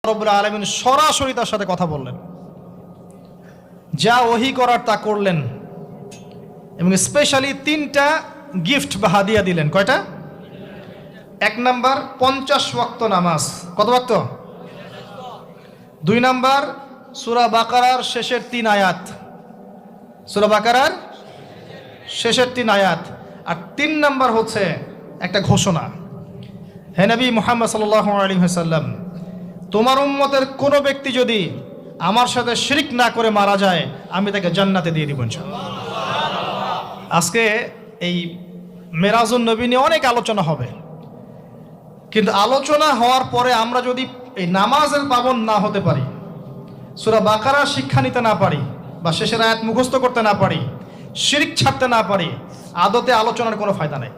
রব্বুল আলামিন সরাসরি তার সাথে কথা বললেন, যা ওহী করার তা করলেন, এবং স্পেশালি 3টা গিফট বা হাদিয়া দিলেন। কয়টা? 1 নাম্বার 50 ওয়াক্ত নামাজ। কত ওয়াক্ত? 2 নাম্বার সূরা বাকারার শেষের 3 আয়াত, সূরা বাকারার শেষের 3 আয়াত। আর 3 নাম্বার হচ্ছে একটা ঘোষণা, হে নবী মুহাম্মদ সাল্লাল্লাহু আলাইহি ওয়াসাল্লাম, তোমার উম্মতের কোনো ব্যক্তি যদি আমার সাথে শিরক না করে মারা যায়, আমি তাকে জান্নাতে দিয়ে দিব ইনশাআল্লাহ। আজকে এই মেরাজুন নবী নিয়ে অনেক আলোচনা হবে, কিন্তু আলোচনা হওয়ার পরে আমরা যদি এই নামাজের পাবন্দ না হতে পারি, সূরা বাকারার শিক্ষা নিতে না পারি, বা শেষের আয়াত মুখস্থ করতে না পারি, শিরক ছাড়তে না পারি, আদতে আলোচনার কোনো ফায়দা নেই।